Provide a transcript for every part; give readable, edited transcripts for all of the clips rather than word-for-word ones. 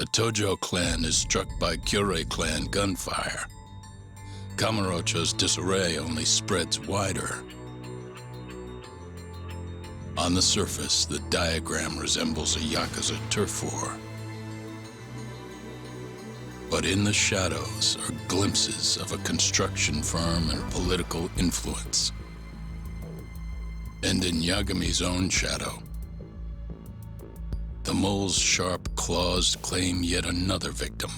The Tojo clan is struck by Kyorei clan gunfire. Kamurocho's disarray only spreads wider. On the surface, the diagram resembles a Yakuza turf war. But in the shadows are glimpses of a construction firm and political influence. And in Yagami's own shadow, the mole's sharp claws claim yet another victim.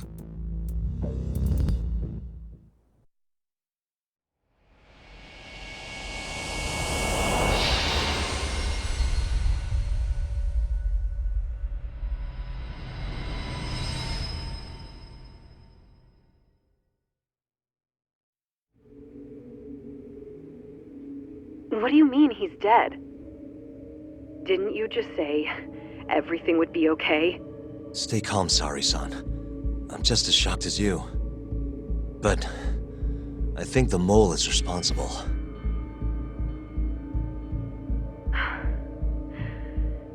What do you mean he's dead? Didn't you just say everything would be okay? Stay calm, Sari-san. I'm just as shocked as you. But I think the mole is responsible.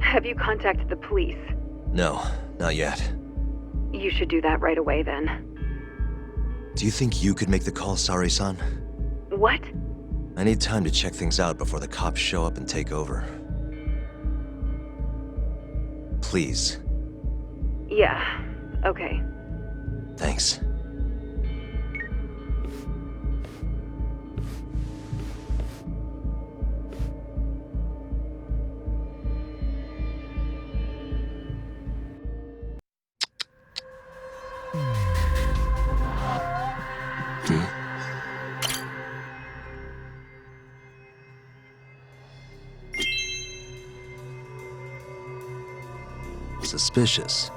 Have you contacted the police? No, not yet. You should do that right away then. Do you think you could make the call, Sari-san? What? I need time to check things out before the cops show up and take over. Please. Yeah, okay. Thanks. Suspicious.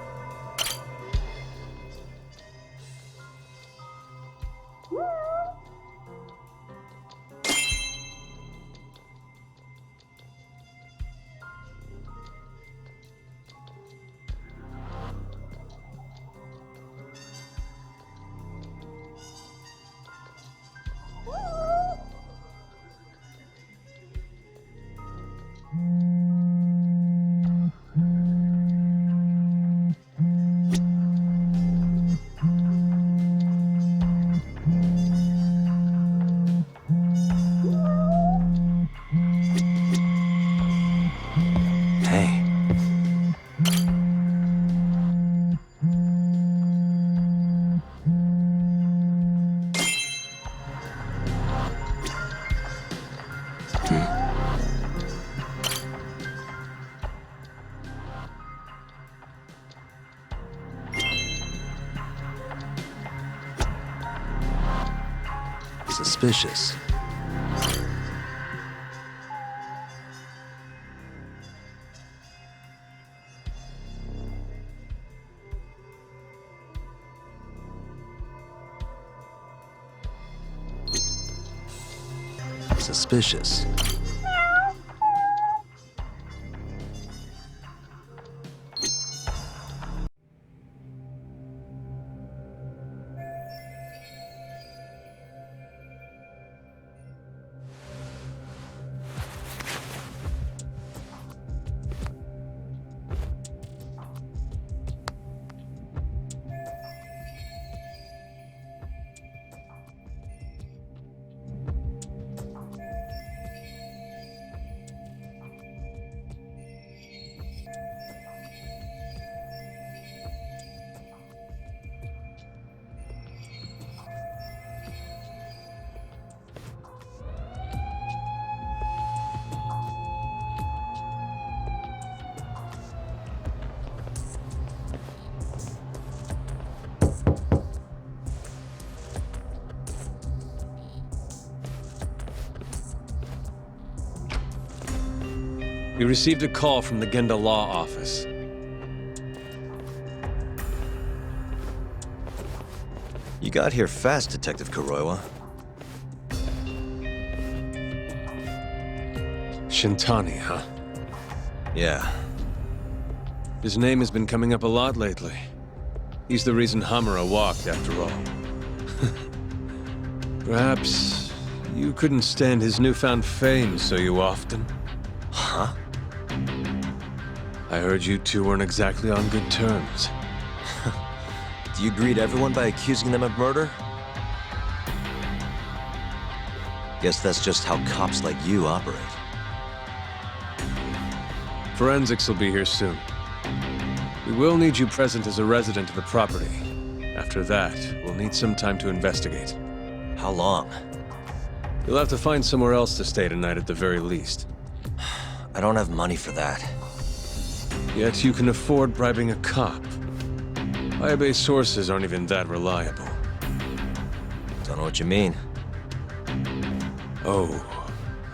Suspicious. Suspicious. We received a call from the Genda Law Office. You got here fast, Detective Kuroiwa. Shintani, huh? Yeah. His name has been coming up a lot lately. He's the reason Hamura walked, after all. Perhaps you couldn't stand his newfound fame so you often. Huh? I heard you two weren't exactly on good terms. Do you greet everyone by accusing them of murder? Guess that's just how cops like you operate. Forensics will be here soon. We will need you present as a resident of the property. After that, we'll need some time to investigate. How long? You'll have to find somewhere else to stay tonight at the very least. I don't have money for that. Yet you can afford bribing a cop. Firebase sources aren't even that reliable. Don't know what you mean. Oh,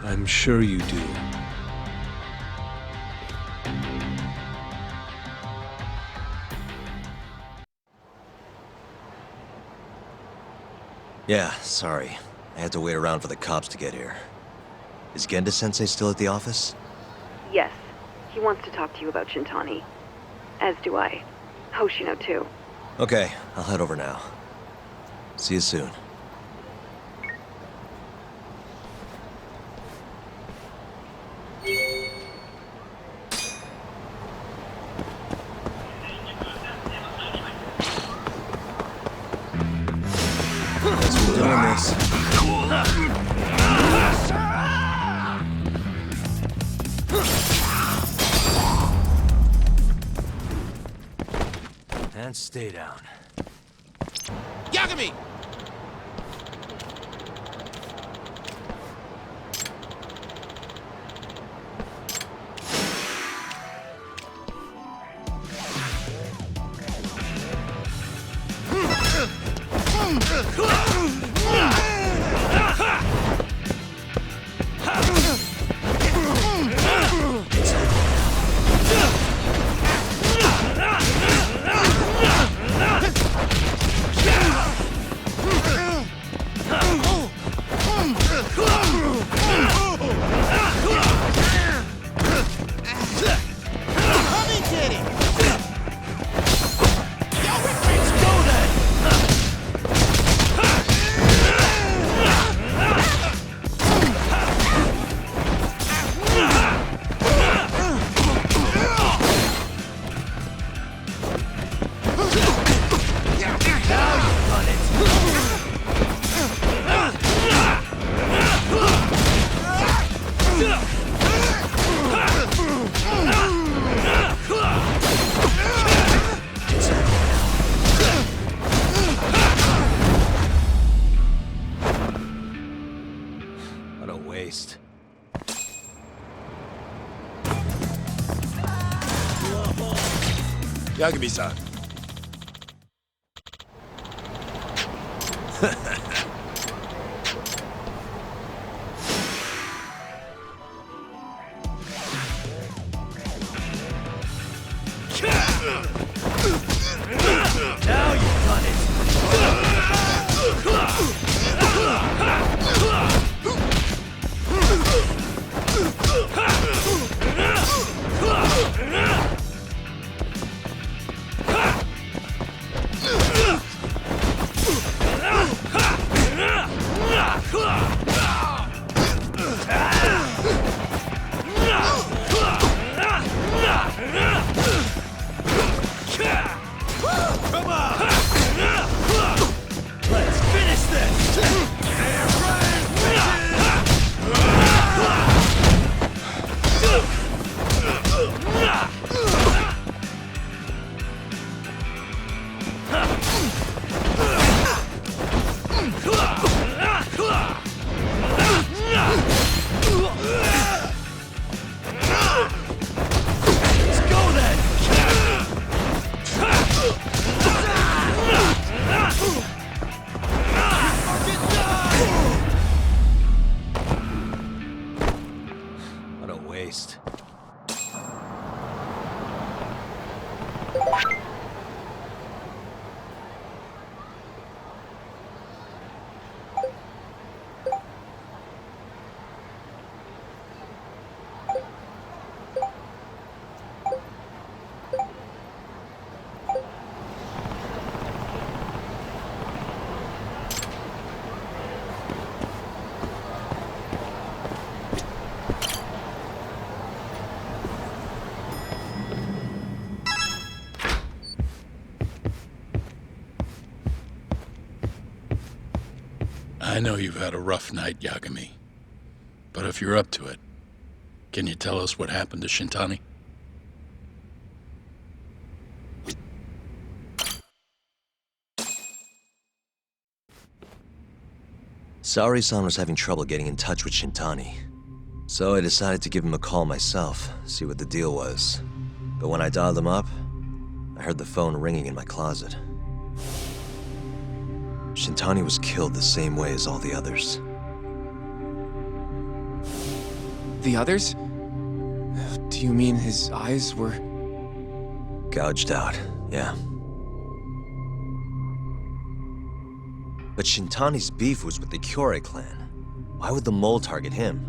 I'm sure you do. Yeah, sorry. I had to wait around for the cops to get here. Is Genda-sensei still at the office? Yes, he wants to talk to you about Shintani. As do I. Hoshino, too. Okay, I'll head over now. See you soon. Guess we're doing this. And stay down. Yagami! What a waste. Yagami-san. Now you've done it! Let's finish this! Let's go then! What a waste. I know you've had a rough night, Yagami. But if you're up to it, can you tell us what happened to Shintani? Saori-san was having trouble getting in touch with Shintani. So I decided to give him a call myself, see what the deal was. But when I dialed him up, I heard the phone ringing in my closet. Shintani was killed the same way as all the others. The others? Do you mean his eyes were... Gouged out, yeah. But Shintani's beef was with the Kyorei clan. Why would the mole target him?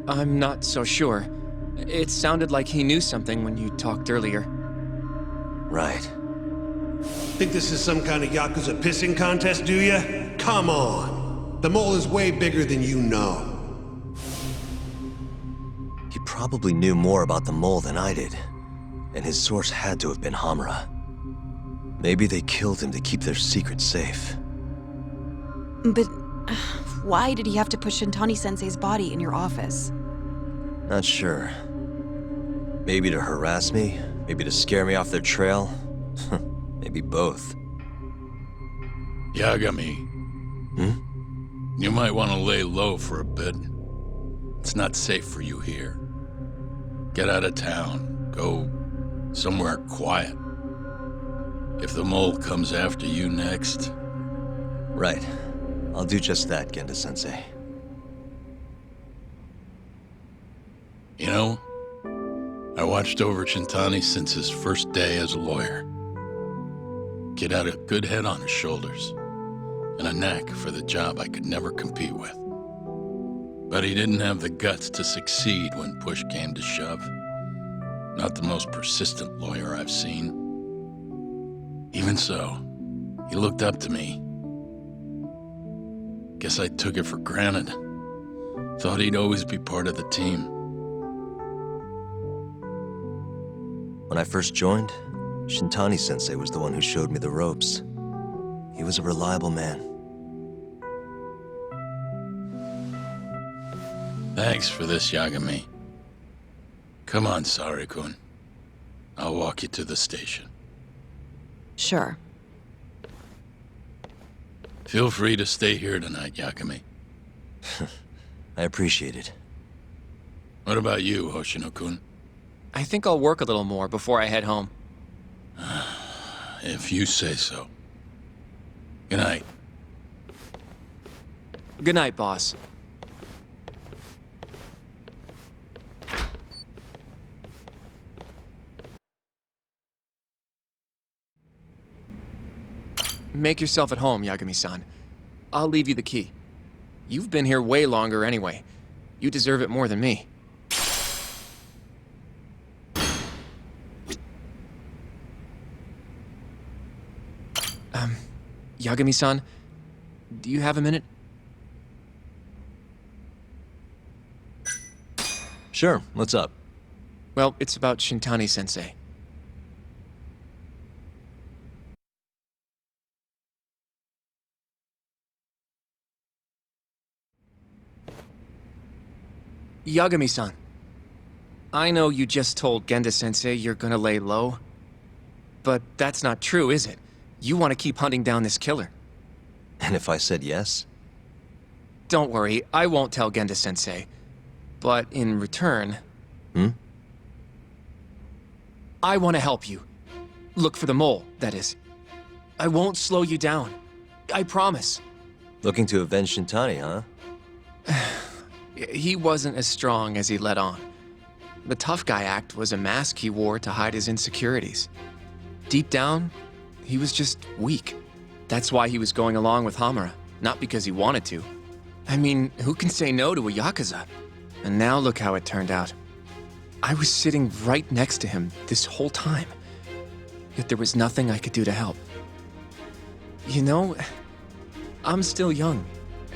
I'm not so sure. It sounded like he knew something when you talked earlier. Right. Think this is some kind of Yakuza pissing contest, do ya? Come on! The mole is way bigger than you know. He probably knew more about the mole than I did. And his source had to have been Hamura. Maybe they killed him to keep their secret safe. But why did he have to put Shintani-sensei's body in your office? Not sure. Maybe to harass me, maybe to scare me off their trail. Maybe both. Yagami. You might want to lay low for a bit. It's not safe for you here. Get out of town. Go somewhere quiet. If the mole comes after you next... Right. I'll do just that, Genda-sensei. You know, I watched over Shintani since his first day as a lawyer. Kid had a good head on his shoulders, and a knack for the job I could never compete with. But he didn't have the guts to succeed when push came to shove. Not the most persistent lawyer I've seen. Even so, he looked up to me. Guess I took it for granted. Thought he'd always be part of the team. When I first joined, Shintani-sensei was the one who showed me the ropes. He was a reliable man. Thanks for this, Yagami. Come on, Sari-kun. I'll walk you to the station. Sure. Feel free to stay here tonight, Yagami. I appreciate it. What about you, Hoshino-kun? I think I'll work a little more before I head home. If you say so. Good night. Good night, boss. Make yourself at home, Yagami-san. I'll leave you the key. You've been here way longer anyway. You deserve it more than me. Yagami-san, do you have a minute? Sure, what's up? Well, it's about Shintani-sensei. Yagami-san, I know you just told Genda-sensei you're gonna lay low, but that's not true, is it? You want to keep hunting down this killer. And if I said yes? Don't worry, I won't tell Genda-sensei. But in return... I want to help you. Look for the mole, that is. I won't slow you down. I promise. Looking to avenge Shintani, huh? He wasn't as strong as he let on. The tough guy act was a mask he wore to hide his insecurities. Deep down, he was just weak. That's why he was going along with Hamura, not because he wanted to. I mean, who can say no to a Yakuza? And now look how it turned out. I was sitting right next to him this whole time. Yet there was nothing I could do to help. You know, I'm still young.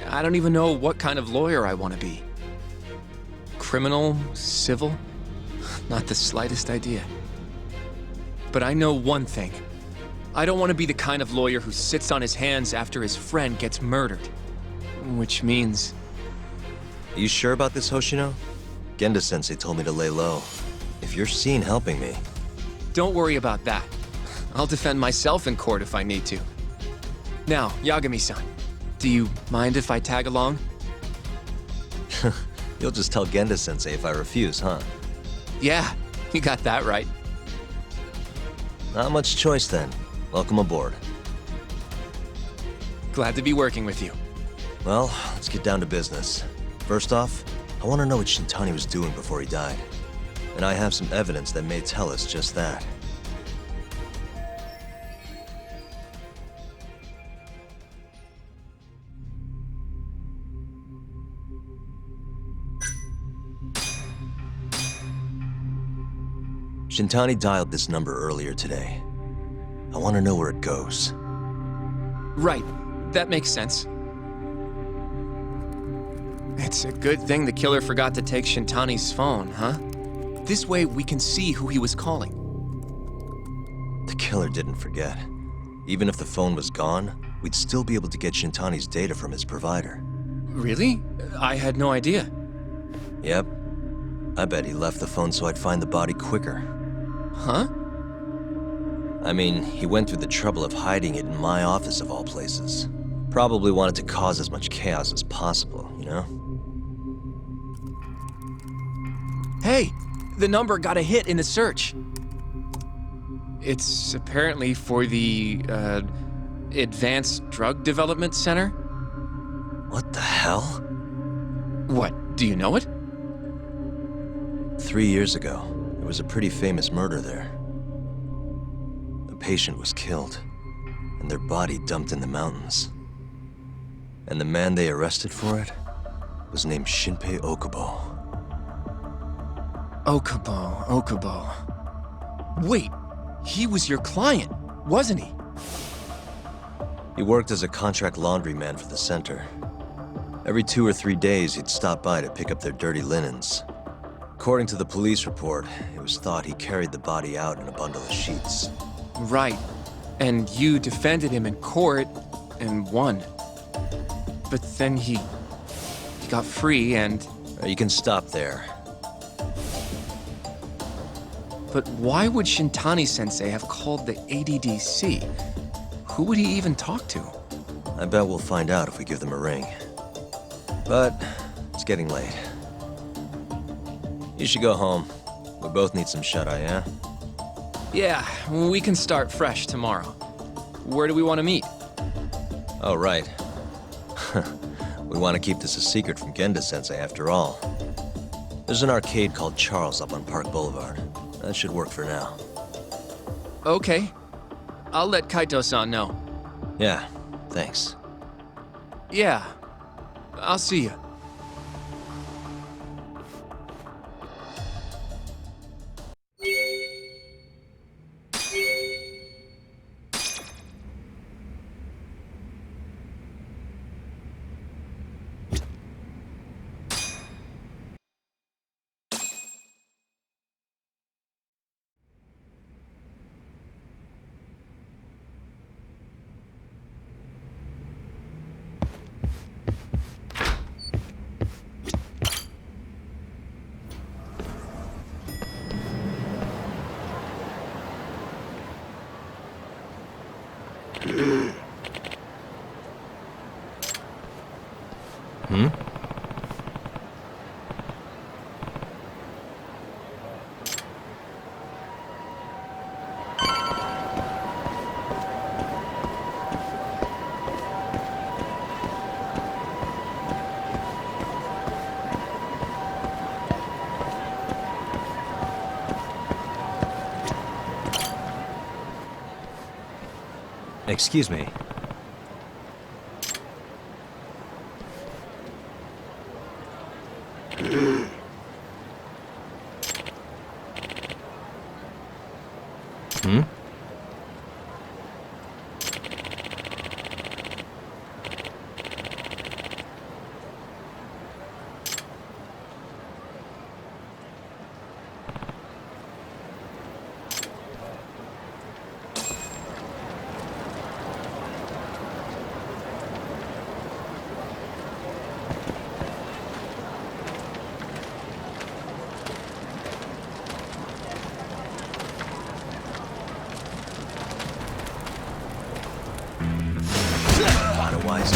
I don't even know what kind of lawyer I want to be. Criminal? Civil? Not the slightest idea. But I know one thing. I don't want to be the kind of lawyer who sits on his hands after his friend gets murdered. Which means... Are you sure about this, Hoshino? Genda-sensei told me to lay low. If you're seen helping me... Don't worry about that. I'll defend myself in court if I need to. Now, Yagami-san, do you mind if I tag along? You'll just tell Genda-sensei if I refuse, huh? Yeah, you got that right. Not much choice then. Welcome aboard. Glad to be working with you. Well, let's get down to business. First off, I want to know what Shintani was doing before he died. And I have some evidence that may tell us just that. Shintani dialed this number earlier today. I want to know where it goes. Right, that makes sense. It's a good thing the killer forgot to take Shintani's phone, huh? This way we can see who he was calling. The killer didn't forget. Even if the phone was gone, we'd still be able to get Shintani's data from his provider. Really? I had no idea. Yep. I bet he left the phone so I'd find the body quicker. Huh? I mean, he went through the trouble of hiding it in my office of all places. Probably wanted to cause as much chaos as possible, you know? Hey, the number got a hit in the search. It's apparently for the, Advanced Drug Development Center? What the hell? What, do you know it? 3 years ago, there was a pretty famous murder there. A patient was killed, and their body dumped in the mountains. And the man they arrested for it was named Shinpei Okubo. Okubo. Wait, he was your client, wasn't he? He worked as a contract laundryman for the center. Every 2 or 3 days, he'd stop by to pick up their dirty linens. According to the police report, it was thought he carried the body out in a bundle of sheets. Right. And you defended him in court and won. But then he got free and... You can stop there. But why would Shintani-sensei have called the ADDC? Who would he even talk to? I bet we'll find out if we give them a ring. But it's getting late. You should go home. We both need some shut-eye, yeah? Yeah, we can start fresh tomorrow. Where do we want to meet? Oh, right. We want to keep this a secret from Genda-sensei after all. There's an arcade called Charles up on Park Boulevard. That should work for now. Okay. I'll let Kaito-san know. Yeah, thanks. Yeah. I'll see you. Excuse me.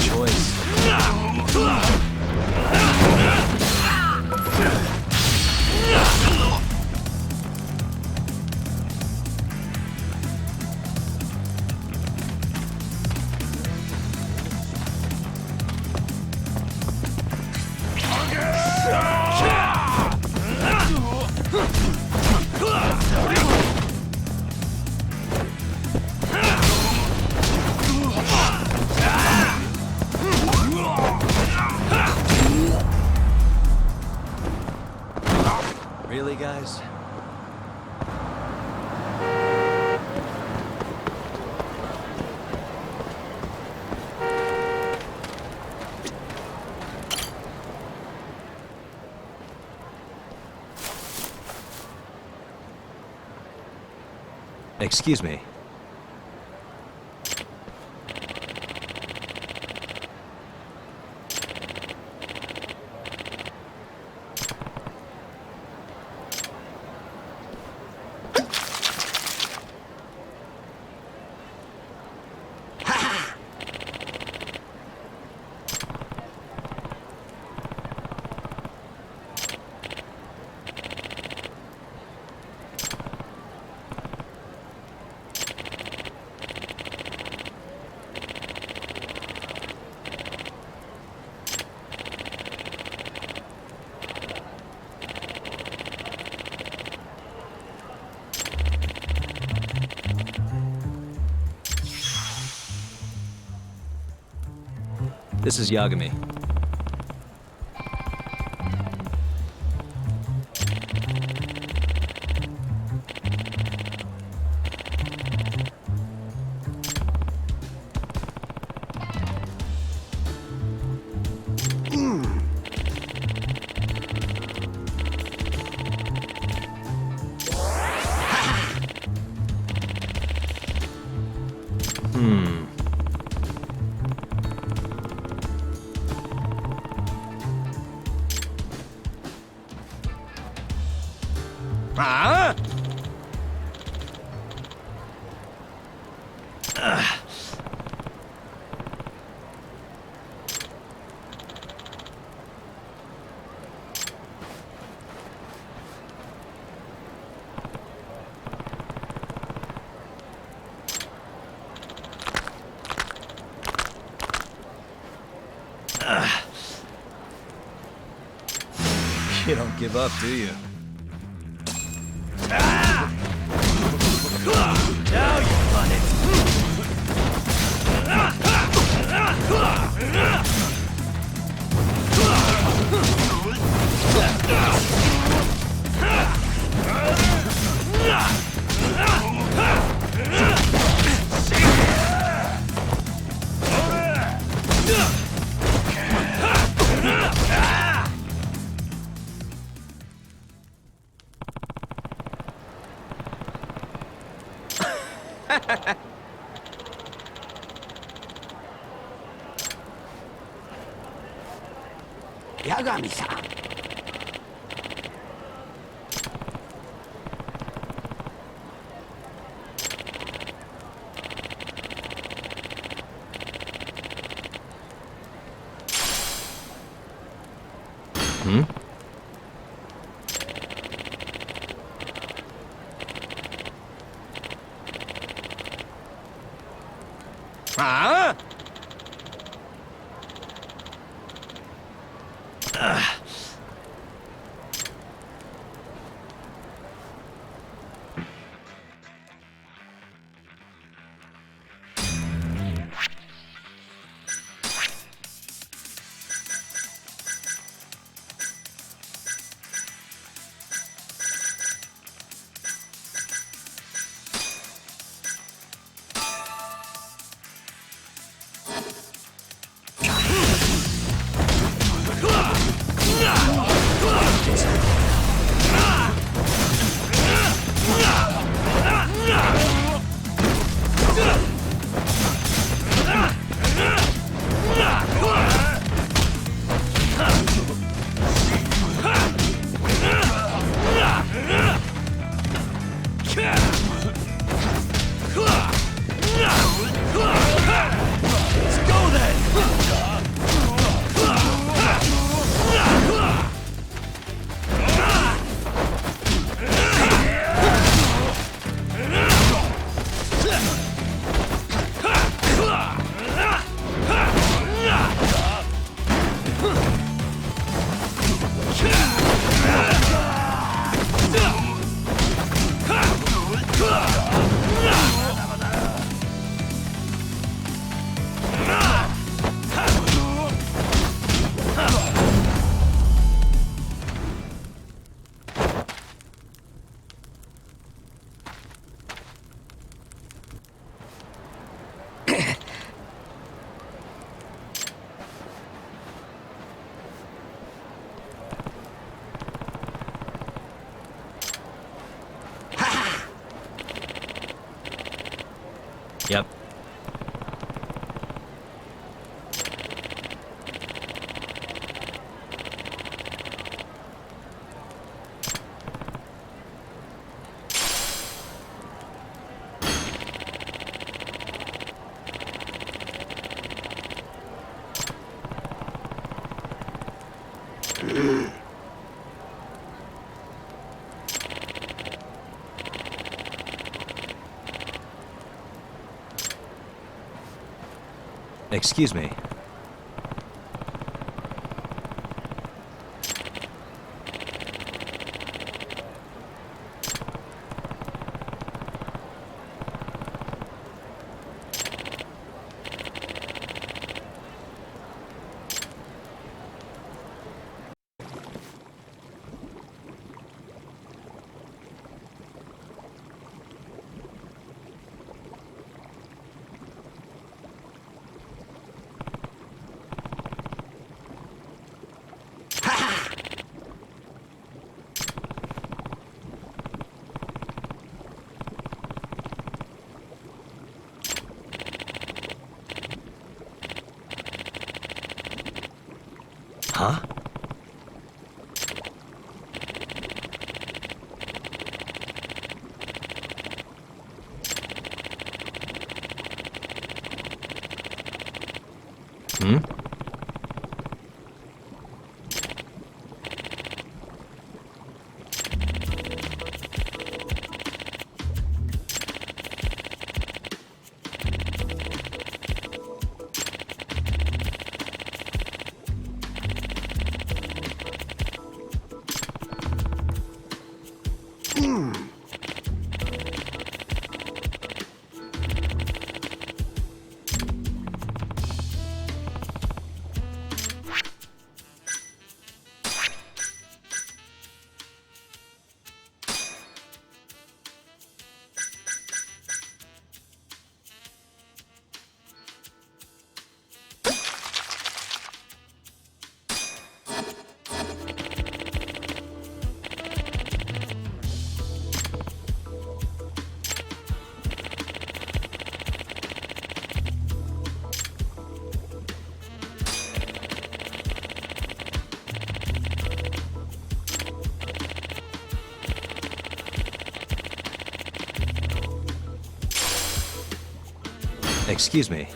choice. Really, guys? Excuse me. This is Yagami. You don't give up, do you? Now you've done it! Yagami-san. Hmm? Ah! Yeah! Yep. Excuse me. Huh? Hmm? Excuse me.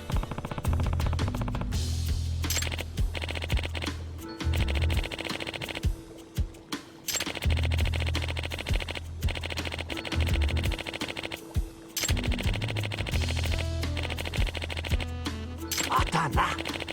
Atana.